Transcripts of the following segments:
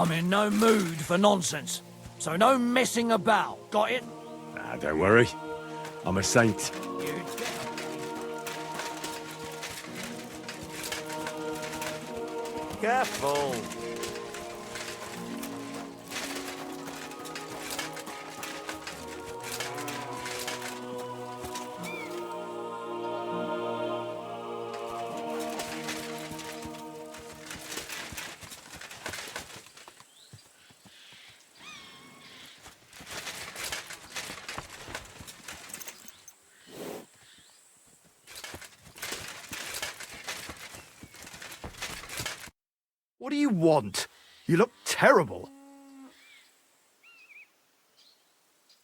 I'm in no mood for nonsense, so no messing about. Got it? Nah, don't worry. I'm a saint. You Careful. What do you want? You look terrible.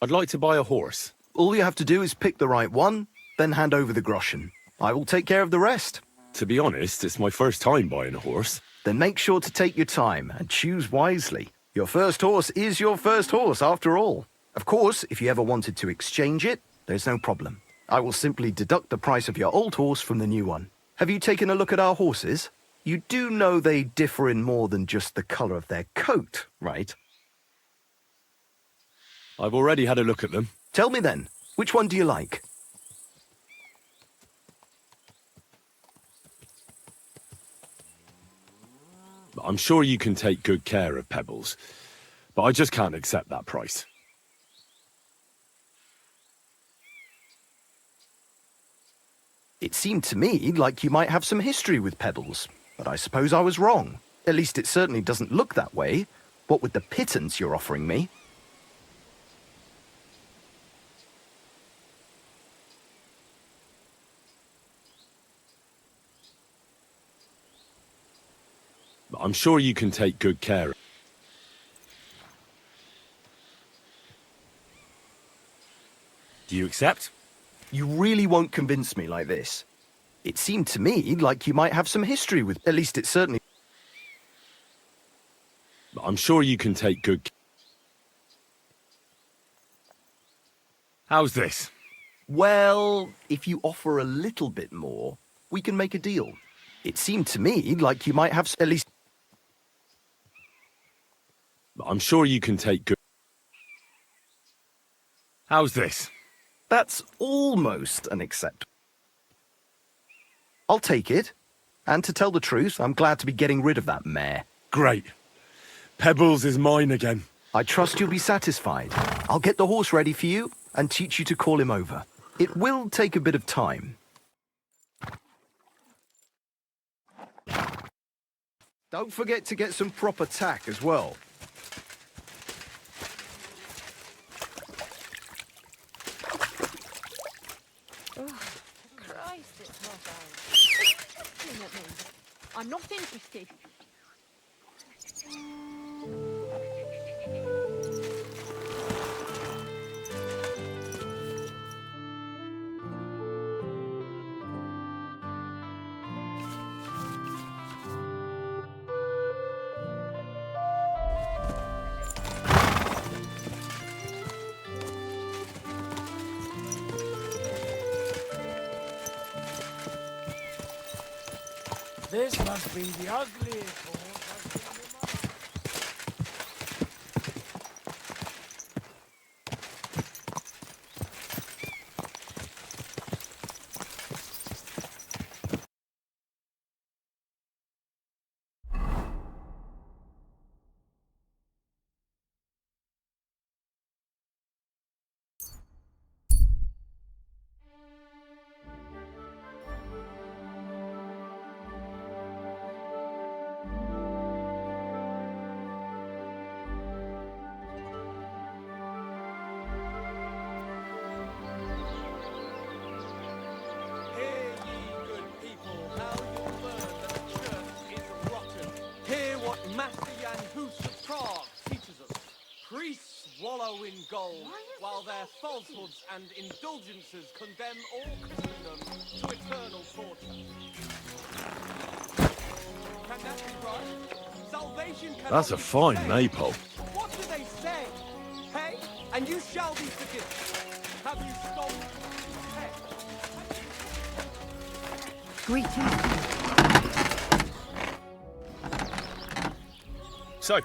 I'd like to buy a horse. All you have to do is pick the right one, then hand over the groschen. I will take care of the rest. To be honest, it's my first time buying a horse. Then make sure to take your time and choose wisely. Your first horse is your first horse, after all. Of course, if you ever wanted to exchange it, there's no problem. I will simply deduct the price of your old horse from the new one. Have you taken a look at our horses? You do know they differ in more than just the colour of their coat, right? I've already had a look at them. Tell me then, which one do you like? I'm sure you can take good care of Pebbles, but I just can't accept that price. It seemed to me like you might have some history with Pebbles, but I suppose I was wrong. At least it certainly doesn't look that way. What with the pittance you're offering me? I'm sure you can take good care. Do you accept? You really won't convince me like this. It seemed to me like you might have some history with... At least it certainly... I'm sure you can take good... How's this? Well, if you offer a little bit more, we can make a deal. It seemed to me like you might have... At least... I'm sure you can take good... How's this? That's almost an accept. I'll take it. And to tell the truth, I'm glad to be getting rid of that mare. Great. Pebbles is mine again. I trust you'll be satisfied. I'll get the horse ready for you and teach you to call him over. It will take a bit of time. Don't forget to get some proper tack as well. Christ, it's not out. Looking at me. I'm not interested. This must be the ugliest horse I've seen in my life. Hear ye, good people, how you'll learn that the church is rotten. Hear what Master Jan Hus of Prague teaches us. Priests wallow in gold, while their falsehoods and indulgences condemn all Christendom to eternal torture. Can that be right? Salvation cannot That's a be fine saved. maypole. What do they say? Pay, and you shall be forgiven. Have you stolen? Pay. So,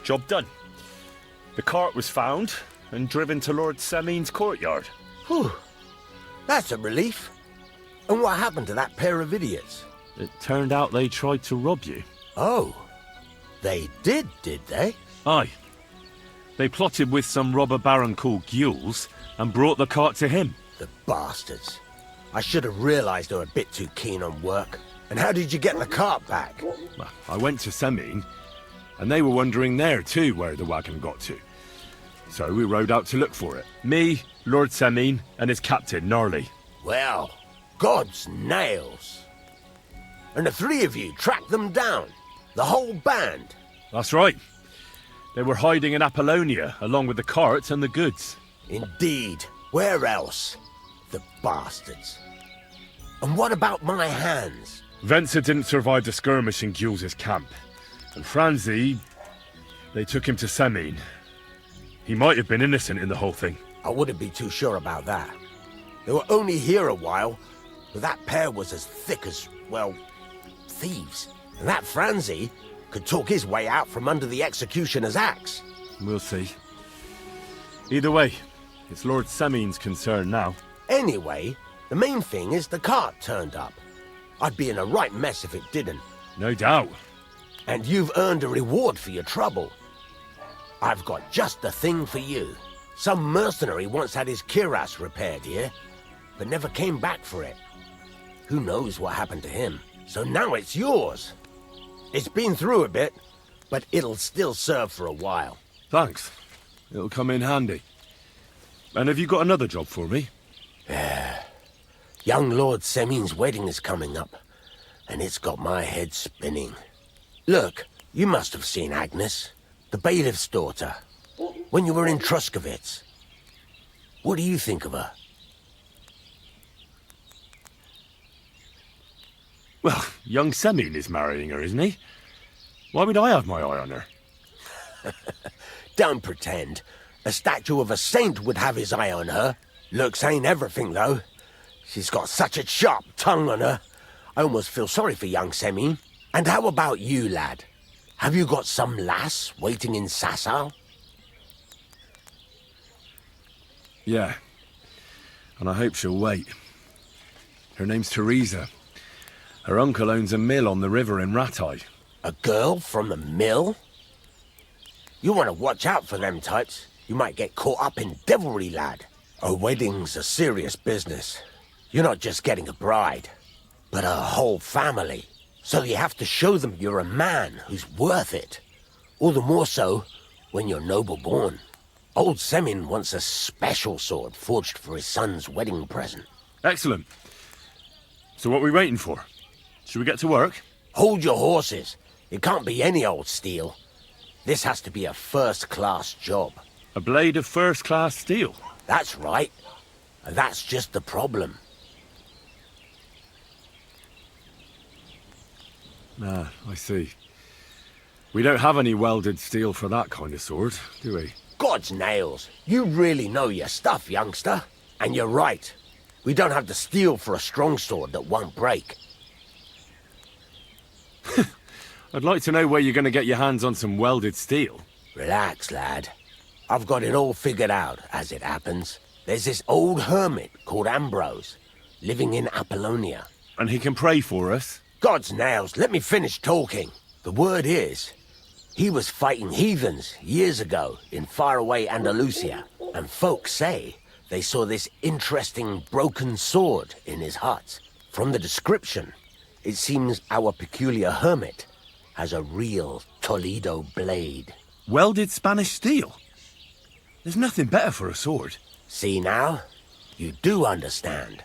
job done. The cart was found and driven to Lord Semin's courtyard. Whew. That's a relief. And what happened to that pair of idiots? It turned out they tried to rob you. Oh. They did they? Aye. They plotted with some robber baron called Gules and brought the cart to him. The bastards. I should have realized they were a bit too keen on work. And how did you get the cart back? Well, I went to Semin, and they were wondering there too where the wagon got to. So we rode out to look for it. Me, Lord Semin, and his captain, Gnarly. Well, God's nails. And the three of you tracked them down? The whole band? That's right. They were hiding in Apollonia, along with the cart and the goods. Indeed. Where else? The bastards. And what about my hands? Venser didn't survive the skirmish in Gules' camp. And Franzi, they took him to Semin. He might have been innocent in the whole thing. I wouldn't be too sure about that. They were only here a while, but that pair was as thick as, well, thieves. And that Franzi could talk his way out from under the executioner's axe. We'll see. Either way, it's Lord Semin's concern now. Anyway, the main thing is the cart turned up. I'd be in a right mess if it didn't. No doubt. And you've earned a reward for your trouble. I've got just the thing for you. Some mercenary once had his cuirass repaired here, but never came back for it. Who knows what happened to him? So now it's yours. It's been through a bit, but it'll still serve for a while. Thanks. It'll come in handy. And have you got another job for me? Young Lord Semin's wedding is coming up, and it's got my head spinning. Look, you must have seen Agnes, the bailiff's daughter, when you were in Truscovitz. What do you think of her? Well, young Semin is marrying her, isn't he? Why would I have my eye on her? Don't pretend. A statue of a saint would have his eye on her. Looks ain't everything, though. She's got such a sharp tongue on her. I almost feel sorry for young Semin. And how about you, lad? Have you got some lass waiting in Sasau? Yeah. And I hope she'll wait. Her name's Teresa. Her uncle owns a mill on the river in Ratai. A girl from the mill? You want to watch out for them types. You might get caught up in devilry, lad. A wedding's a serious business. You're not just getting a bride, but a whole family. So you have to show them you're a man who's worth it. All the more so when you're noble-born. Old Semin wants a special sword forged for his son's wedding present. Excellent. So what are we waiting for? Should we get to work? Hold your horses. It can't be any old steel. This has to be a first-class job. A blade of first-class steel. That's right. And that's just the problem. Ah, I see. We don't have any welded steel for that kind of sword, do we? God's nails. You really know your stuff, youngster. And you're right. We don't have the steel for a strong sword that won't break. I'd like to know where you're going to get your hands on some welded steel. Relax, lad. I've got it all figured out, as it happens. There's this old hermit called Ambrose, living in Apollonia. And he can pray for us? God's nails, let me finish talking. The word is, he was fighting heathens years ago in faraway Andalusia, and folks say they saw this interesting broken sword in his hut. From the description, it seems our peculiar hermit has a real Toledo blade. Welded Spanish steel? There's nothing better for a sword. See now? You do understand.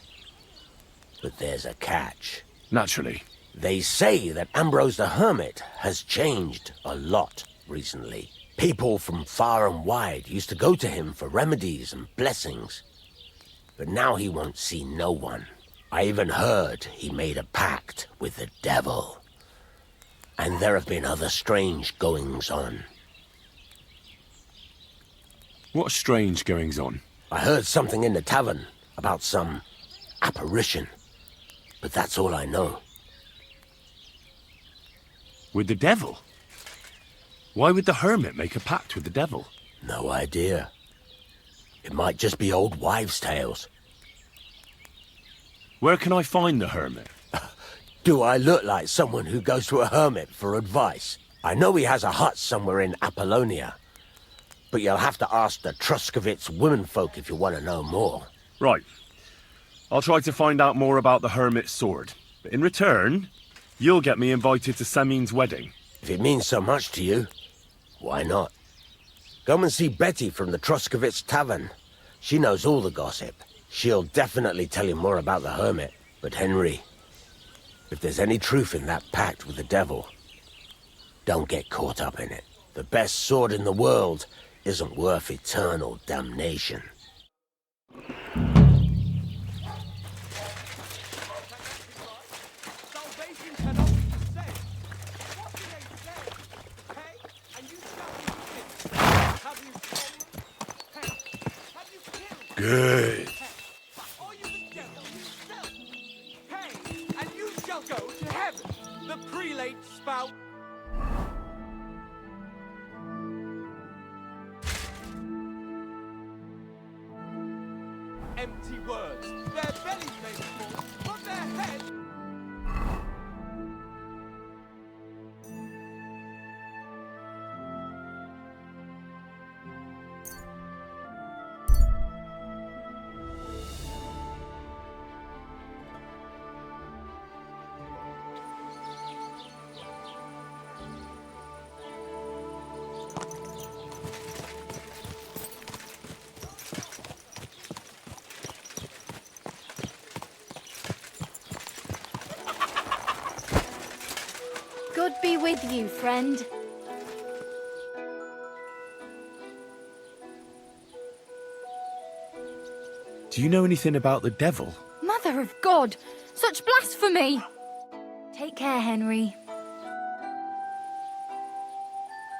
But there's a catch. Naturally. They say that Ambrose the Hermit has changed a lot recently. People from far and wide used to go to him for remedies and blessings. But now he won't see no one. I even heard he made a pact with the devil. And there have been other strange goings-on. What strange goings-on? I heard something in the tavern about some apparition. But that's all I know. With the devil? Why would the hermit make a pact with the devil? No idea. It might just be old wives' tales. Where can I find the hermit? Do I look like someone who goes to a hermit for advice? I know he has a hut somewhere in Apollonia. But you'll have to ask the Truscovitz womenfolk if you want to know more. Right. I'll try to find out more about the hermit's sword. But in return, you'll get me invited to Samin's wedding. If it means so much to you, why not? Come and see Betty from the Truscovitz Tavern. She knows all the gossip. She'll definitely tell you more about the hermit. But Henry, if there's any truth in that pact with the devil, don't get caught up in it. The best sword in the world isn't worth eternal damnation. Salvation cannot be saved. What do they say? Pay, and you shall be forgiven. Have you stolen? Pay. Have you killed? Good. Are you the devil yourself? Pay, and you shall go to heaven. The prelate spout. Empty words. Their bellies may be full, but their heads. God be with you, friend. Do you know anything about the devil? Mother of God! Such blasphemy! Take care, Henry.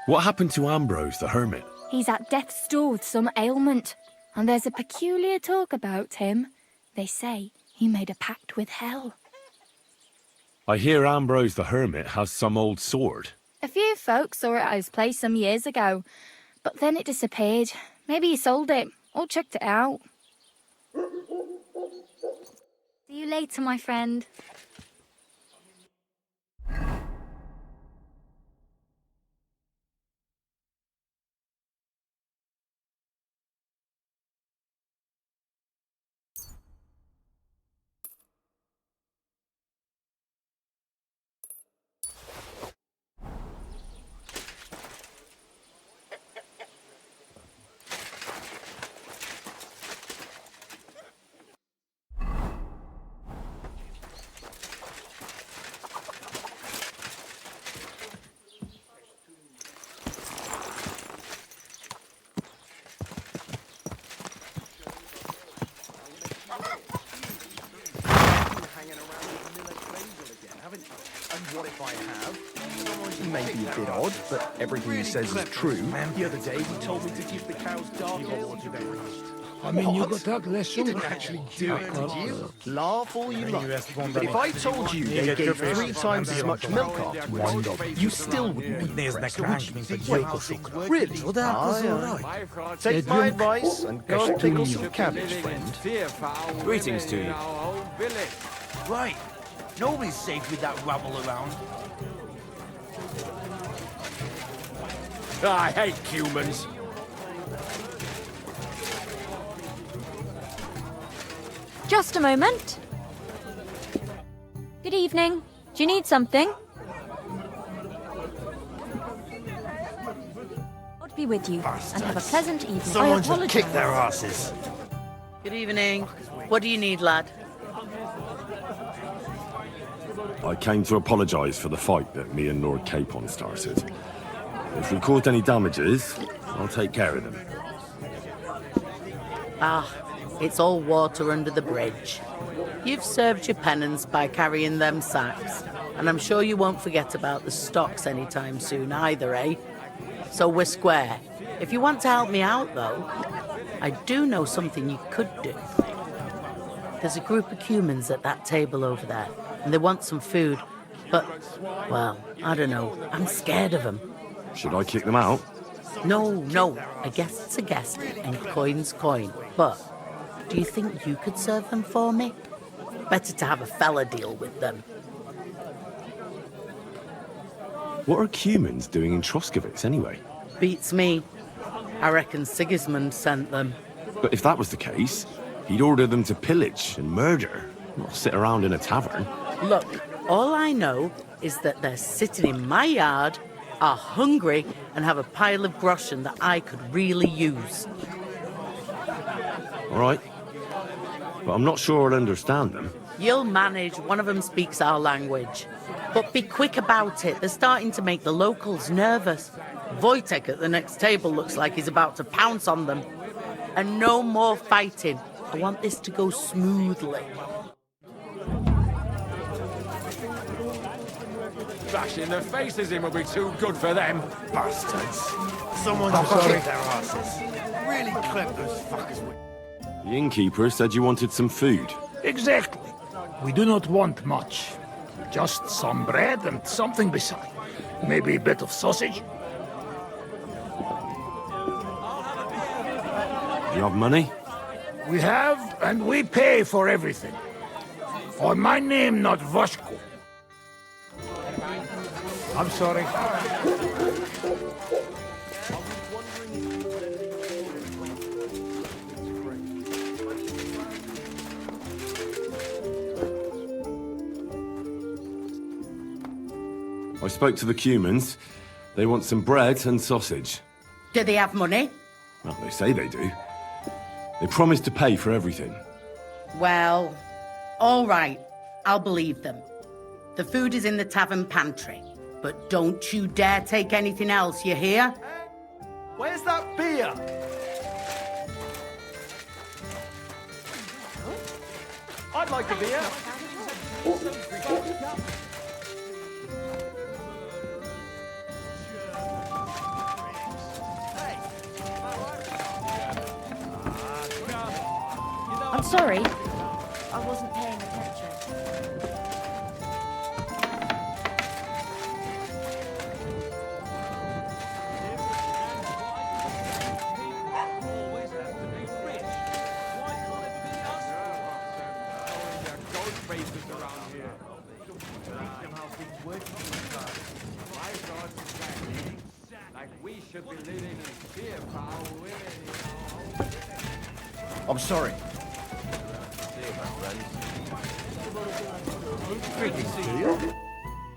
What happened to Ambrose the hermit? He's at death's door with some ailment, and there's a peculiar talk about him. They say he made a pact with hell. I hear Ambrose the hermit has some old sword. A few folks saw it at his place some years ago, but then it disappeared. Maybe he sold it, or chucked it out. See you later, my friend. What if I have? Maybe a bit odd, but everything he says is true. The other day he told me to give the cows dark ale to drink. I mean, you got that less You didn't actually do it, did you? Laugh all you like. But if I told you they gave 3 times as much milk afterwards, you still wouldn't be impressed, would you? Wait, really? Aye. Take my advice and go pickle some cabbage, friend. Greetings to you. Right. Nobody's safe with that rabble around. I hate humans. Just a moment. Good evening. Do you need something? God be with you, and have a pleasant evening. Someone should kick their asses. Good evening. What do you need, lad? I came to apologise for the fight that me and Lord Capon started. If we caused any damages, I'll take care of them. Ah, it's all water under the bridge. You've served your penance by carrying them sacks, and I'm sure you won't forget about the stocks anytime soon either, eh? So we're square. If you want to help me out, though, I do know something you could do. There's a group of humans at that table over there, and they want some food, but, well, I don't know, I'm scared of them. Should I kick them out? No. A guest's a guest, and coin's coin. But do you think you could serve them for me? Better to have a fella deal with them. What are humans doing in Troskovitz anyway? Beats me. I reckon Sigismund sent them. But if that was the case, he'd order them to pillage and murder, not sit around in a tavern. Look, all I know is that they're sitting in my yard, are hungry, and have a pile of groschen that I could really use. All right. But I'm not sure I'll understand them. You'll manage. One of them speaks our language. But be quick about it. They're starting to make the locals nervous. Wojtek at the next table looks like he's about to pounce on them. And no more fighting. I want this to go smoothly. Bashing their faces in will be too good for them. Bastards. Someone I'm just sorry. kicked their asses. Really clip those fuckers with. The innkeeper said you wanted some food. Exactly. We do not want much. Just some bread and something beside. Maybe a bit of sausage. You have money? We have, and we pay for everything. Or my name not Vashko. I'm sorry. I spoke to the Cumans. They want some bread and sausage. Do they have money? Well, they say they do. They promised to pay for everything. Well, all right. I'll believe them. The food is in the tavern pantry. But don't you dare take anything else, you hear? Where's that beer? I'd like a beer. I'm sorry. I wasn't paying attention. I'm sorry.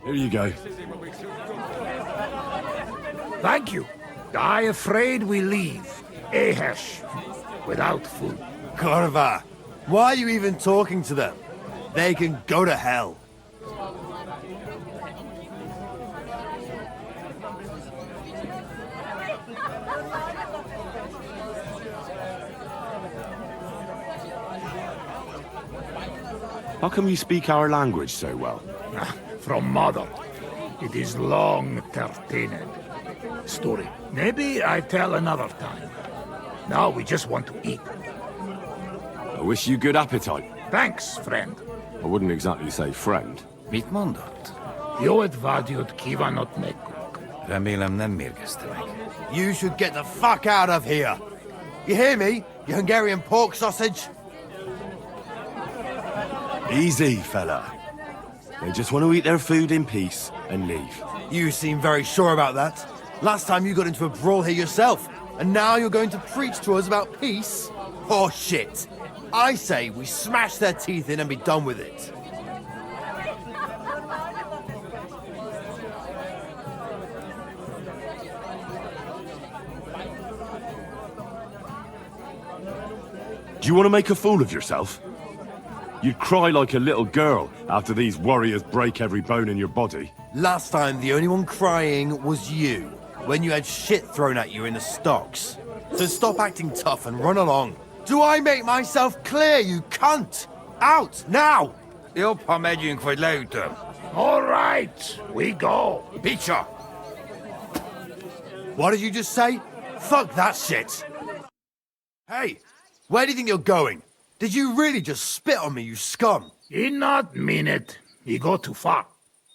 Here you go. Thank you. I afraid we leave. Ahesh. Without food. Korva, why are you even talking to them? They can go to hell. How come you speak our language so well? From mother. It is long entertained. Story. Maybe I tell another time. Now we just want to eat. I wish you good appetite. Thanks, friend. I wouldn't exactly say friend. Mit mondott? Jót vágyott kívánott nekünk. Remélem nem mérgezte meg. You should get the fuck out of here. You hear me, you Hungarian pork sausage? Easy, fella. They just want to eat their food in peace and leave. You seem very sure about that. Last time you got into a brawl here yourself, and now you're going to preach to us about peace? Oh shit. I say we smash their teeth in and be done with it. Do you want to make a fool of yourself? You'd cry like a little girl after these warriors break every bone in your body. Last time the only one crying was you, when you had shit thrown at you in the stocks. So stop acting tough and run along. Do I make myself clear, you cunt? Out, now! Jo, har med ju en kvar. All right, we go. Picha! What did you just say? Fuck that shit! Hey, where do you think you're going? Did you really just spit on me, you scum? He not mean it. He go too far.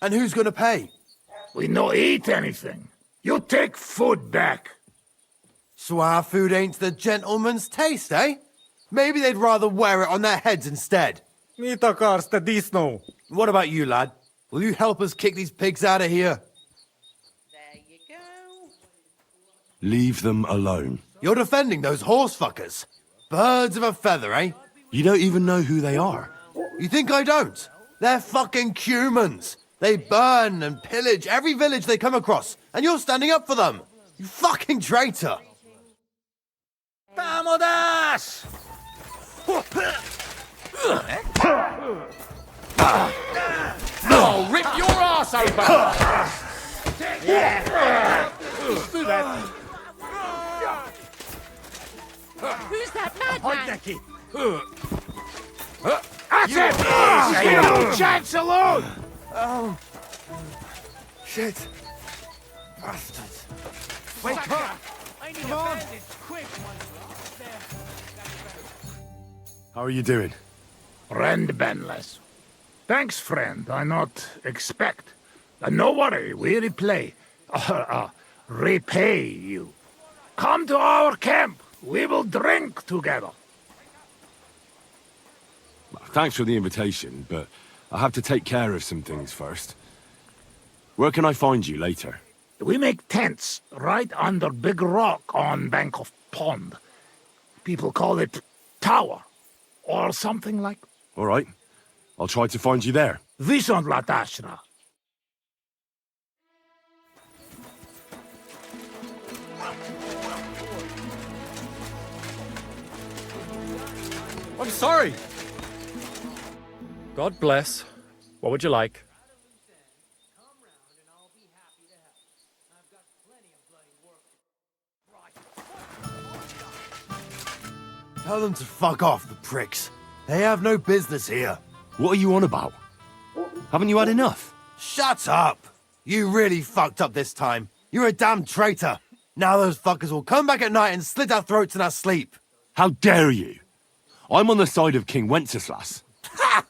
And who's gonna pay? We no eat anything. You take food back. So our food ain't the gentleman's taste, eh? Maybe they'd rather wear it on their heads instead. What about you, lad? Will you help us kick these pigs out of here? There you go. Leave them alone. You're defending those horse fuckers. Birds of a feather, eh? You don't even know who they are. You think I don't? They're fucking humans. They burn and pillage every village they come across, and you're standing up for them. You fucking traitor. Vámonos! I'll rip your ass open! Do that. Who's that madman? Becky. That's it! Leave no chance alone! Oh. Shit. Bastards. Wake up! I need Come a on. bandage, quick! There. How are you doing? Friend Benless. Thanks, friend. I not expect. No worry, we replay. Repay you. Come to our camp. We will drink together. Thanks for the invitation, but I have to take care of some things first. Where can I find you later? We make tents right under big rock on bank of pond. People call it tower, or something like. All right. I'll try to find you there. Visont la tashra. I'm sorry. God bless. What would you like? Tell them to fuck off, the pricks. They have no business here. What are you on about? Haven't you had enough? Shut up! You really fucked up this time. You're a damn traitor. Now those fuckers will come back at night and slit our throats in our sleep. How dare you? I'm on the side of King Wenceslas. Ha!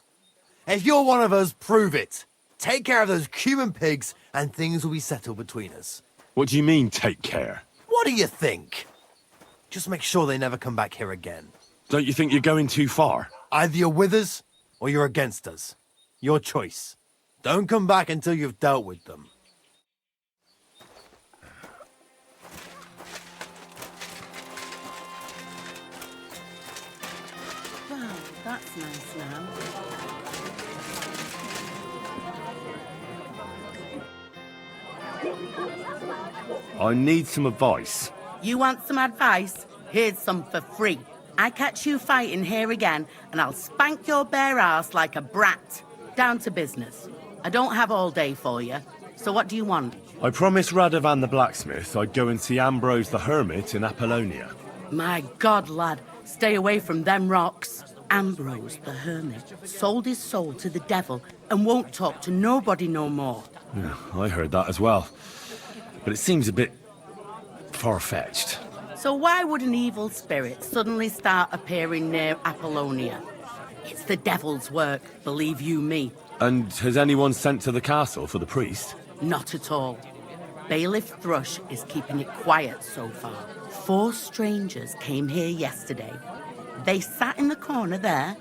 If you're one of us, prove it. Take care of those Cuban pigs and things will be settled between us. What do you mean, take care? What do you think? Just make sure they never come back here again. Don't you think you're going too far? Either you're with us or you're against us. Your choice. Don't come back until you've dealt with them. Wow, that's nice now. I need some advice. You want some advice? Here's some for free. I catch you fighting here again, and I'll spank your bare ass like a brat. Down to business. I don't have all day for you, so what do you want? I promised Radovan the blacksmith I'd go and see Ambrose the hermit in Apollonia. My God, lad, stay away from them rocks. Ambrose the hermit sold his soul to the devil and won't talk to nobody no more. Yeah, I heard that as well. But it seems a bit far-fetched. So why would an evil spirit suddenly start appearing near Apollonia? It's the devil's work, believe you me. And has anyone sent to the castle for the priest? Not at all. Bailiff Thrush is keeping it quiet so far. 4 strangers came here yesterday. They sat in the corner there,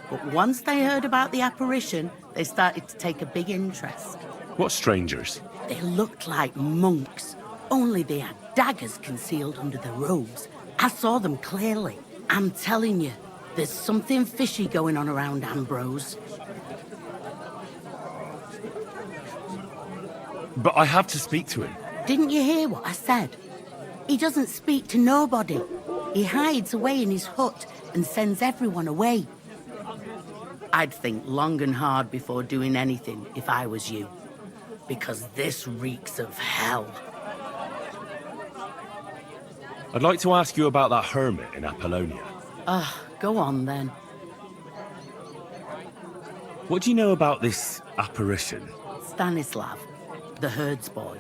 but once they heard about the apparition, they started to take a big interest. What strangers? They looked like monks, only they had daggers concealed under their robes. I saw them clearly. I'm telling you, there's something fishy going on around Ambrose. But I have to speak to him. Didn't you hear what I said? He doesn't speak to nobody. He hides away in his hut and sends everyone away. I'd think long and hard before doing anything if I was you. Because this reeks of hell. I'd like to ask you about that hermit in Apollonia. Go on then. What do you know about this apparition? Stanislav, the herds boy.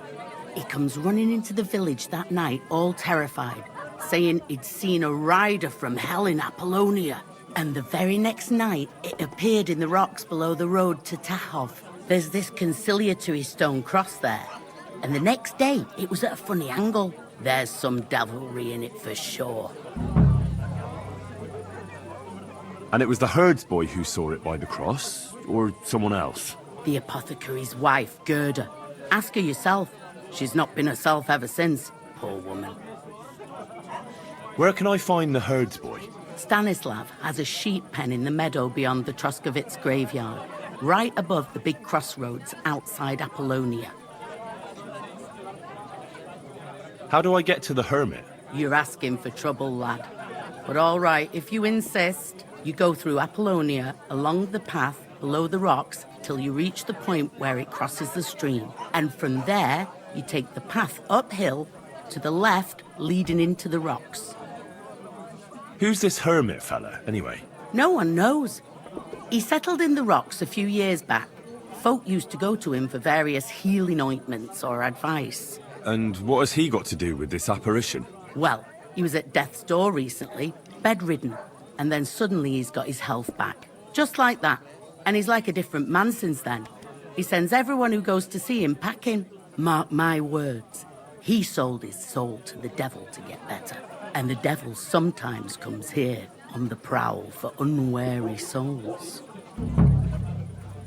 He comes running into the village that night, all terrified, saying he'd seen a rider from hell in Apollonia. And the very next night, it appeared in the rocks below the road to Tahov. There's this conciliatory stone cross there, And the next day, it was at a funny angle. There's some devilry in it for sure. And it was the herdsboy who saw it by the cross, or someone else? The apothecary's wife, Gerda. Ask her yourself. She's not been herself ever since, poor woman. Where can I find the herdsboy? Stanislav has a sheep pen in the meadow beyond the Troskovitz graveyard, right above the big crossroads outside Apollonia. How do I get to the hermit? You're asking for trouble, lad. But all right, if you insist, you go through Apollonia, along the path, below the rocks, till you reach the point where it crosses the stream. And from there, you take the path uphill, to the left, leading into the rocks. Who's this hermit fella, anyway? No one knows. He settled in the rocks a few years back. Folk used to go to him for various healing ointments or advice. And what has he got to do with this apparition? Well, he was at death's door recently, bedridden, and then suddenly he's got his health back. Just like that. And he's like a different man since then. He sends everyone who goes to see him packing. Mark my words. He sold his soul to the devil to get better. And the devil sometimes comes here on the prowl for unwary souls.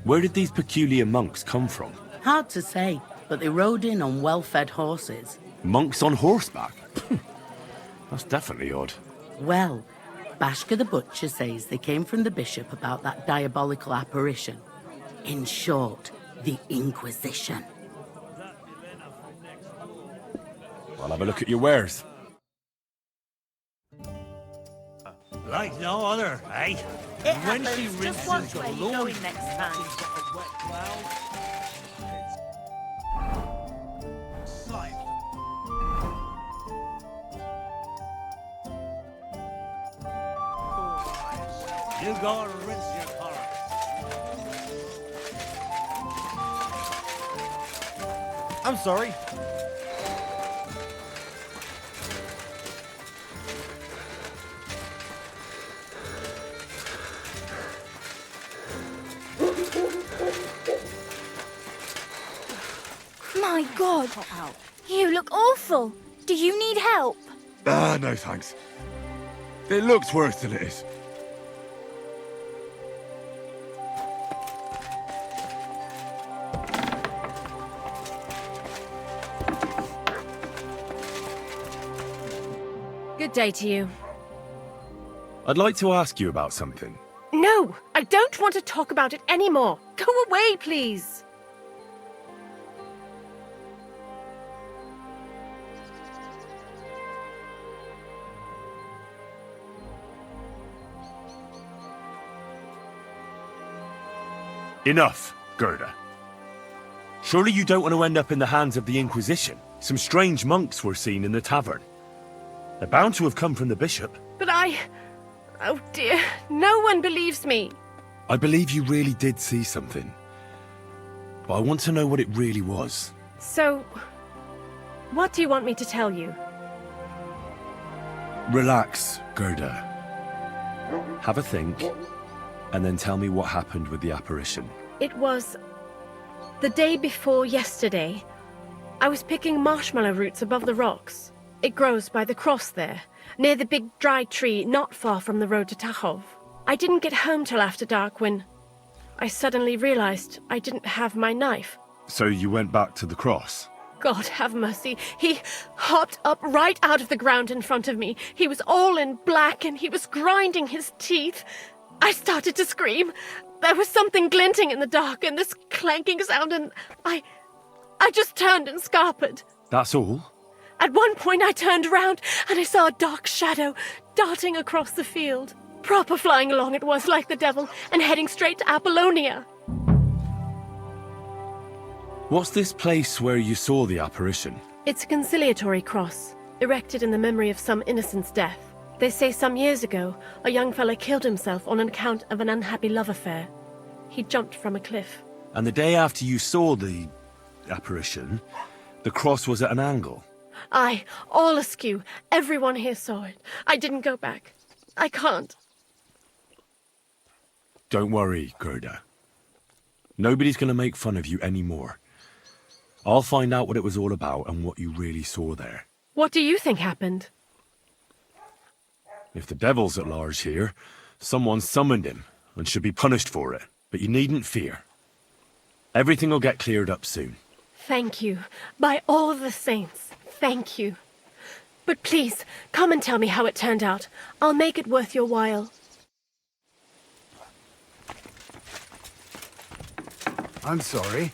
Where did these peculiar monks come from? Hard to say, but they rode in on well-fed horses. Monks on horseback? That's definitely odd. Well, Bashka the butcher says they came from the bishop about that diabolical apparition. In short, the Inquisition. I'll have a look at your wares. Like no other, eh? It When happens. she Just rinses watch the where you're Lord- going next time. You gotta rinse your car. I'm sorry. My God, you look awful. Do you need help? No thanks. It looks worse than it is. Good day to you. I'd like to ask you about something. No, I don't want to talk about it anymore. Go away, please. Enough, Gerda. Surely you don't want to end up in the hands of the Inquisition? Some strange monks were seen in the tavern. They're bound to have come from the bishop. But oh dear, no one believes me. I believe you really did see something. But I want to know what it really was. So, what do you want me to tell you? Relax, Gerda. Have a think, and then tell me what happened with the apparition. It was the day before yesterday. I was picking marshmallow roots above the rocks. It grows by the cross there, near the big dry tree not far from the road to Tachov. I didn't get home till after dark when I suddenly realized I didn't have my knife. So you went back to the cross? God have mercy. He hopped up right out of the ground in front of me. He was all in black and he was grinding his teeth. I started to scream. There was something glinting in the dark and this clanking sound and I just turned and scarpered. That's all? At one point I turned around and I saw a dark shadow darting across the field. Proper flying along it was like the devil and heading straight to Apollonia. What's this place where you saw the apparition? It's a conciliatory cross, erected in the memory of some innocent's death. They say some years ago, a young fellow killed himself on account of an unhappy love affair. He jumped from a cliff. And the day after you saw the apparition, the cross was at an angle? Aye, all askew. Everyone here saw it. I didn't go back. I can't. Don't worry, Gerda. Nobody's going to make fun of you anymore. I'll find out what it was all about and what you really saw there. What do you think happened? If the devil's at large here, someone summoned him and should be punished for it. But you needn't fear. Everything will get cleared up soon. Thank you. By all the saints, thank you. But please, come and tell me how it turned out. I'll make it worth your while. I'm sorry.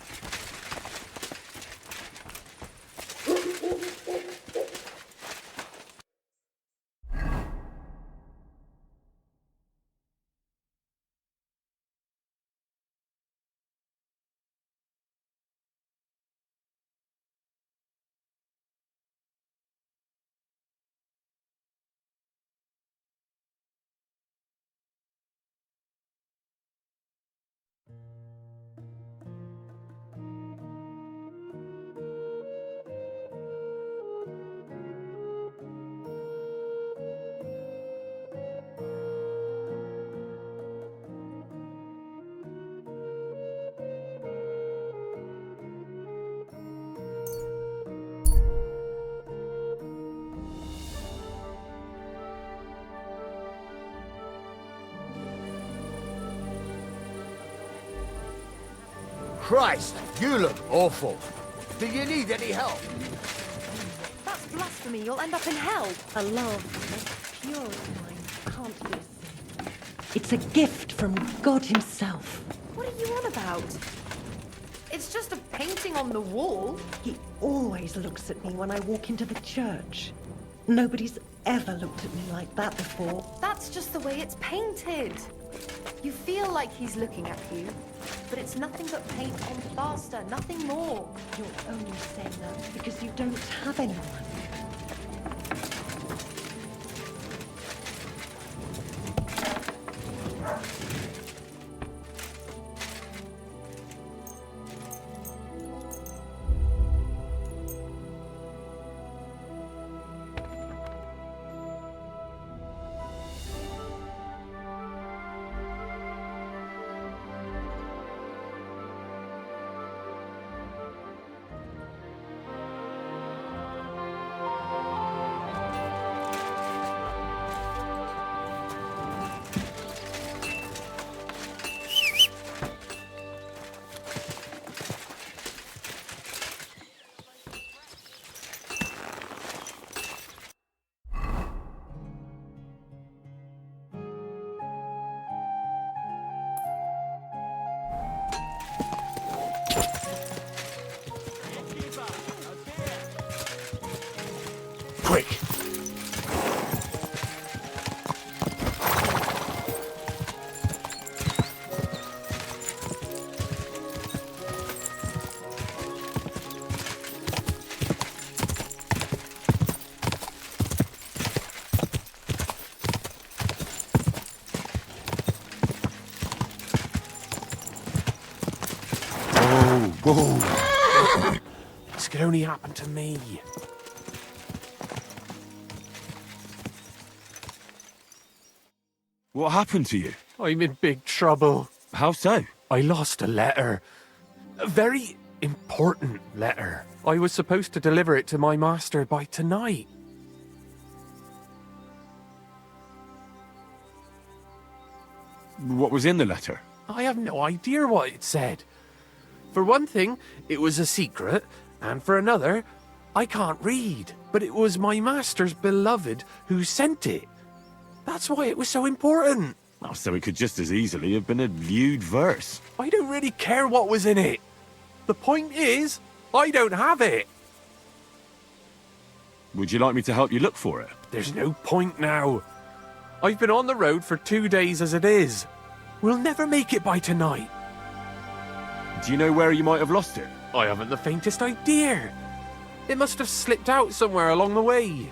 Christ, you look awful. Do you need any help? That's blasphemy. You'll end up in hell. A love as pure as mine can't be a sin. It's a gift from God himself. What are you on about? It's just a painting on the wall. He always looks at me when I walk into the church. Nobody's ever looked at me like that before. That's just the way it's painted. You feel like he's looking at you, but it's nothing but paint on plaster, nothing more. You're only saying that because you don't have anyone. Quick! Whoa! This could only happen to me. What happened to you? I'm in big trouble. How so? I lost a letter. A very important letter. I was supposed to deliver it to my master by tonight. What was in the letter? I have no idea what it said. For one thing, it was a secret, and for another, I can't read. But it was my master's beloved who sent it. That's why it was so important. Oh, so it could just as easily have been a lewd verse. I don't really care what was in it. The point is, I don't have it. Would you like me to help you look for it? There's no point now. I've been on the road for 2 days as it is. We'll never make it by tonight. Do you know where you might have lost it? I haven't the faintest idea. It must have slipped out somewhere along the way. You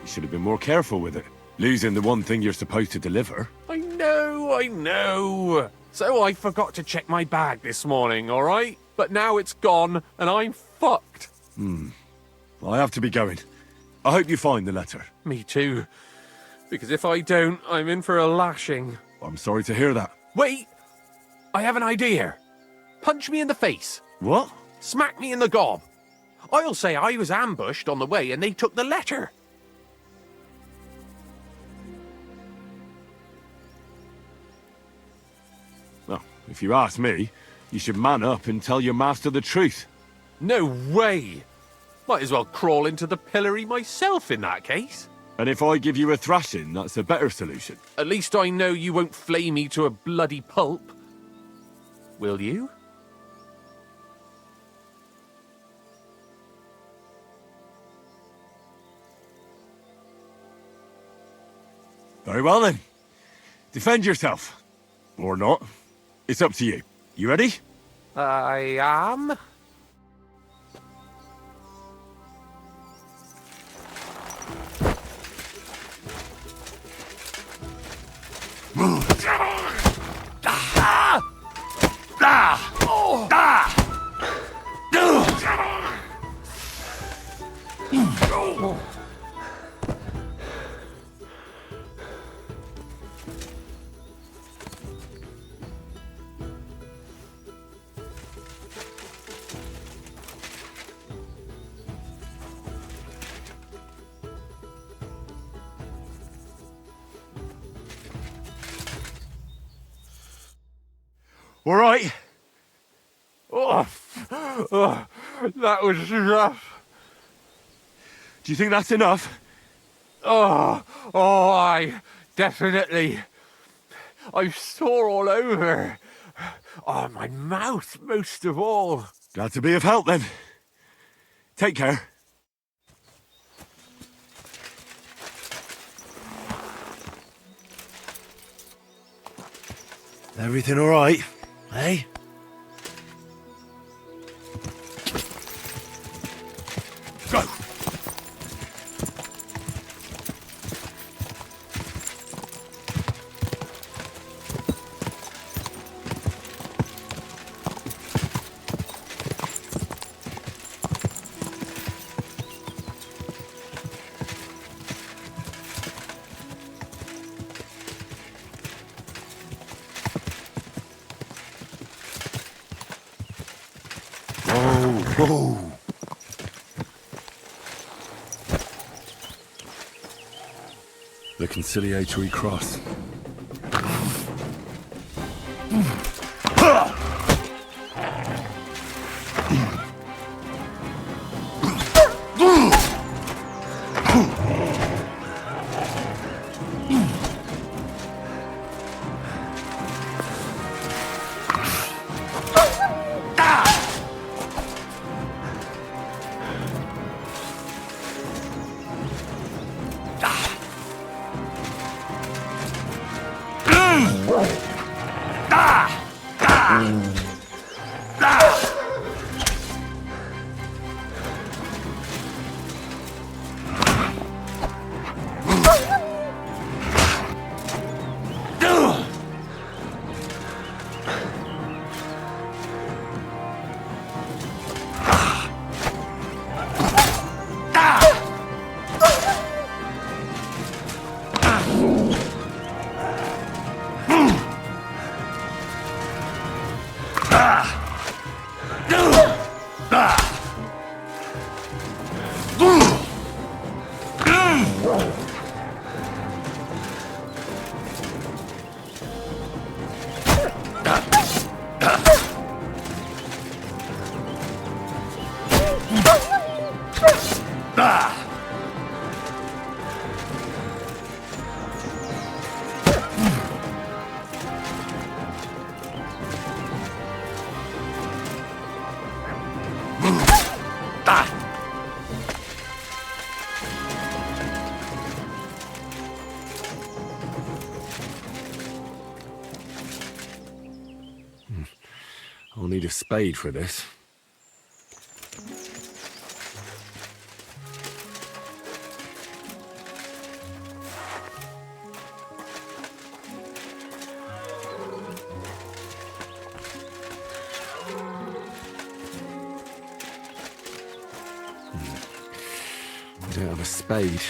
should have been more careful with it. Losing the one thing you're supposed to deliver. I know. So I forgot to check my bag this morning, all right? But now it's gone, and I'm fucked. I have to be going. I hope you find the letter. Me too. Because if I don't, I'm in for a lashing. I'm sorry to hear that. Wait! I have an idea. Punch me in the face. What? Smack me in the gob. I'll say I was ambushed on the way and they took the letter. Well, if you ask me, you should man up and tell your master the truth. No way! Might as well crawl into the pillory myself in that case. And if I give you a thrashing, that's a better solution. At least I know you won't flay me to a bloody pulp. Will you? Very well then. Defend yourself. Or not. It's up to you. You ready? I am. All right. That was rough. Do you think that's enough? I definitely. I'm sore all over. Oh, my mouth most of all. Glad to be of help then. Take care. Everything all right, eh? Go! Whoa. The conciliatory cross. I'll need a spade for this. I don't have a spade.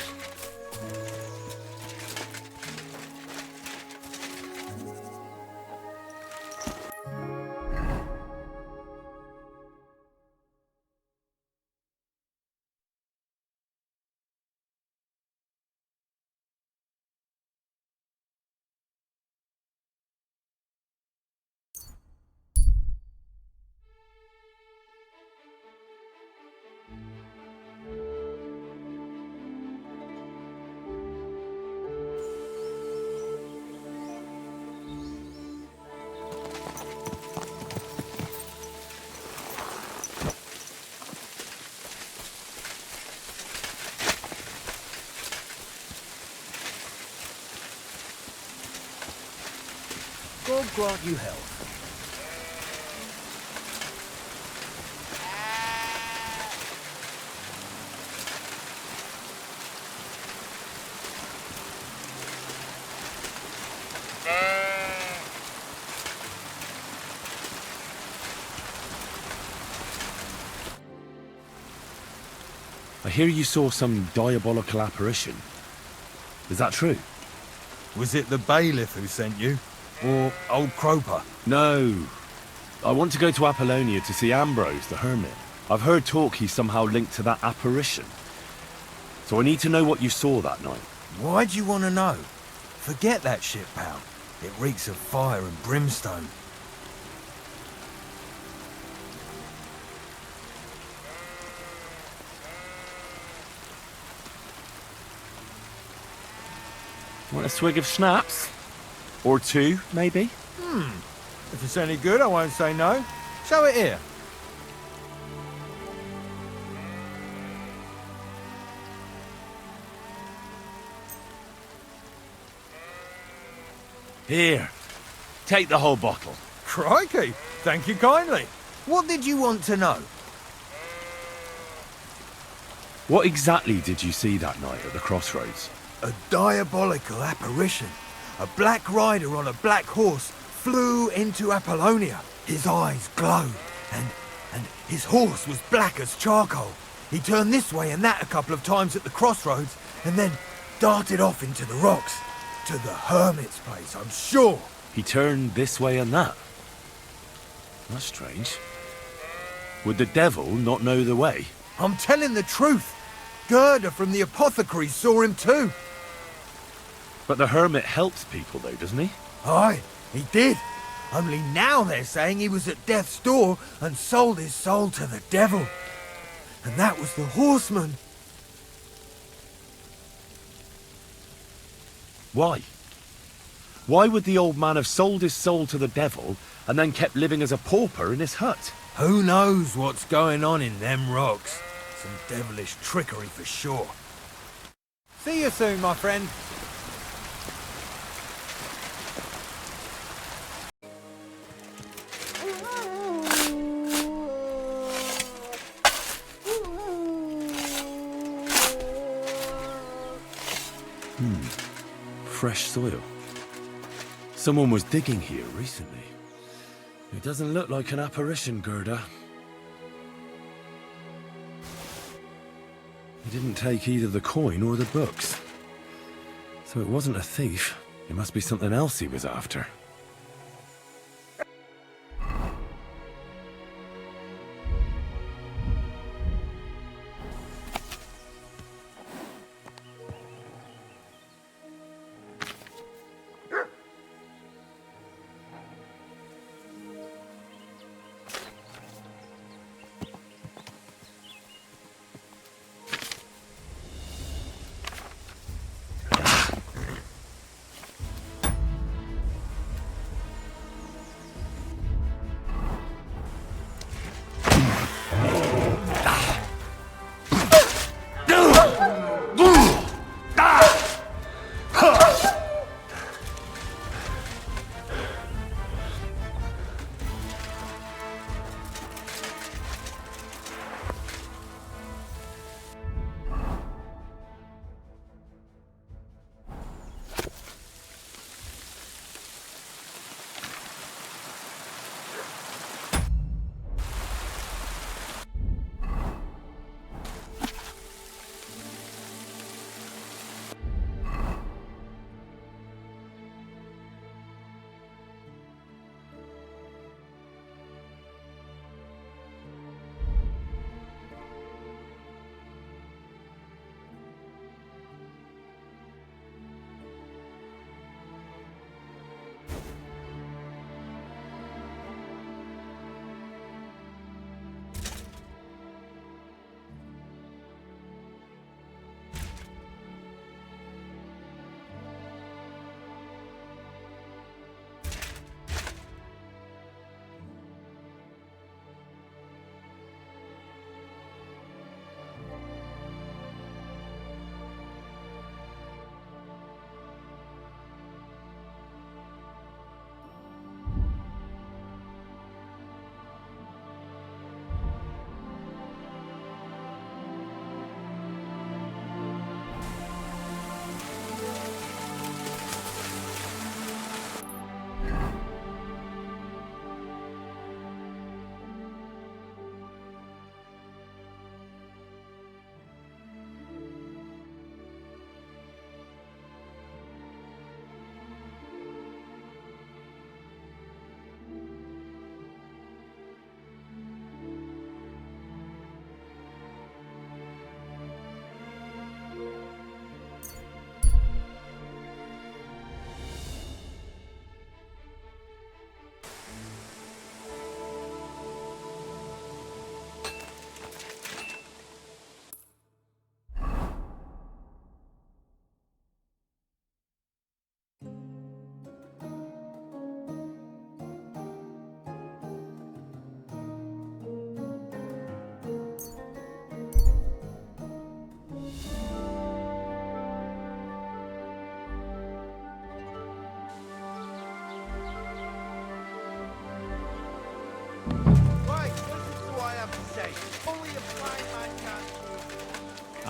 God grant you health. I hear you saw some diabolical apparition. Is that true? Was it the bailiff who sent you? Or old Croper? No. I want to go to Apollonia to see Ambrose, the hermit. I've heard talk he's somehow linked to that apparition. So I need to know what you saw that night. Why do you want to know? Forget that shit, pal. It reeks of fire and brimstone. Want a swig of schnapps? Or two, maybe? If it's any good, I won't say no. Show it here. Here. Take the whole bottle. Crikey! Thank you kindly. What did you want to know? What exactly did you see that night at the crossroads? A diabolical apparition. A black rider on a black horse flew into Apollonia. His eyes glowed, and his horse was black as charcoal. He turned this way and that a couple of times at the crossroads, and then darted off into the rocks. To the hermit's place, I'm sure. He turned this way and that. That's strange. Would the devil not know the way? I'm telling the truth. Gerda from the apothecary saw him too. But the hermit helps people though, doesn't he? Aye, he did. Only now they're saying he was at death's door and sold his soul to the devil. And that was the horseman. Why? Why would the old man have sold his soul to the devil and then kept living as a pauper in his hut? Who knows what's going on in them rocks? Some devilish trickery for sure. See you soon, my friend. Fresh soil. Someone was digging here recently. It doesn't look like an apparition, Gerda. He didn't take either the coin or the books. So it wasn't a thief. It must be something else he was after.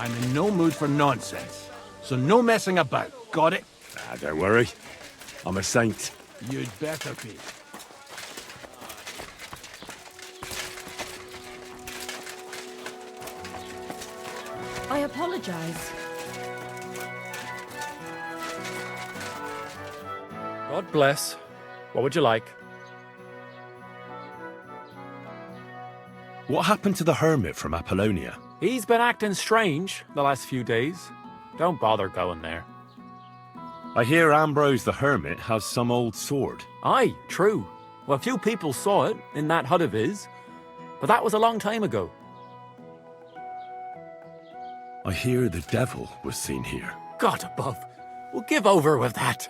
I'm in no mood for nonsense. So no messing about. Got it? Ah, don't worry. I'm a saint. You'd better be. I apologize. God bless. What would you like? What happened to the hermit from Apollonia? He's been acting strange the last few days. Don't bother going there. I hear Ambrose the hermit has some old sword. Aye, true. Well, few people saw it in that hut of his, but that was a long time ago. I hear the devil was seen here. God above. We'll give over with that.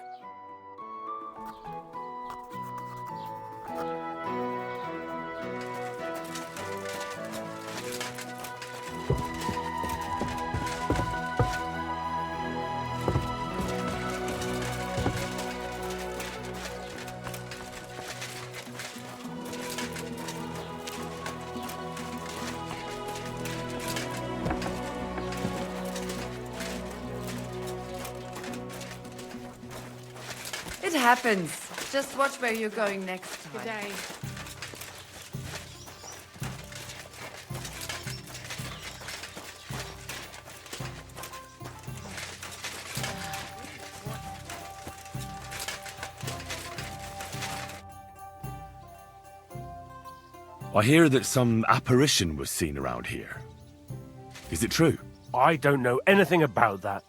It happens. Just watch where you're going next time. Good day. I hear that some apparition was seen around here. Is it true? I don't know anything about that.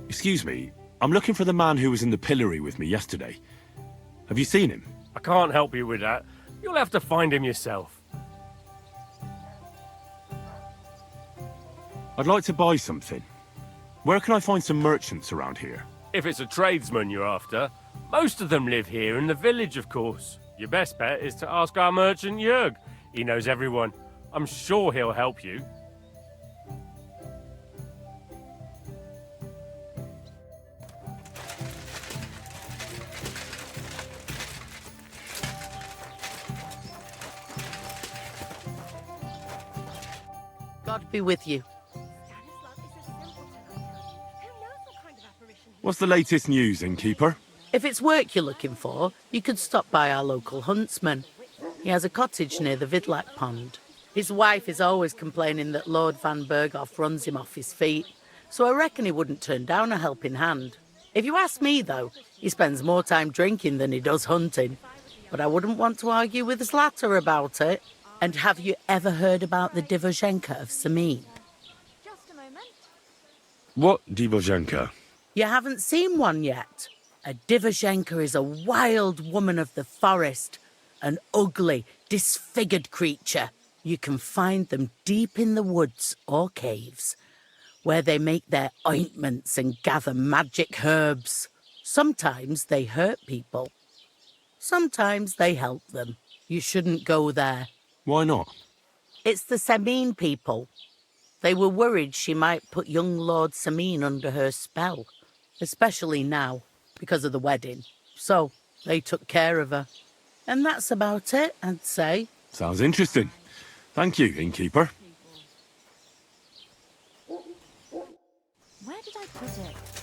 Excuse me, I'm looking for the man who was in the pillory with me yesterday. Have you seen him? I can't help you with that. You'll have to find him yourself. I'd like to buy something. Where can I find some merchants around here? If it's a tradesman you're after, most of them live here in the village, of course. Your best bet is to ask our merchant Jörg. He knows everyone. I'm sure he'll help you. God be with you. What's the latest news, innkeeper? If it's work you're looking for, you could stop by our local huntsman. He has a cottage near the Vidlac pond. His wife is always complaining that Lord Van Berghoff runs him off his feet, so I reckon he wouldn't turn down a helping hand. If you ask me, though, he spends more time drinking than he does hunting. But I wouldn't want to argue with Zlata about it. And have you ever heard about the Divozhenka of Samin? What Divozhenka? You haven't seen one yet. A Divozhenka is a wild woman of the forest, an ugly, disfigured creature. You can find them deep in the woods or caves, where they make their ointments and gather magic herbs. Sometimes they hurt people. Sometimes they help them. You shouldn't go there. Why not? It's the Samin people. They were worried she might put young Lord Samin under her spell, especially now, because of the wedding. So they took care of her. And that's about it, I'd say. Sounds interesting. Thank you, innkeeper. Where did I put it?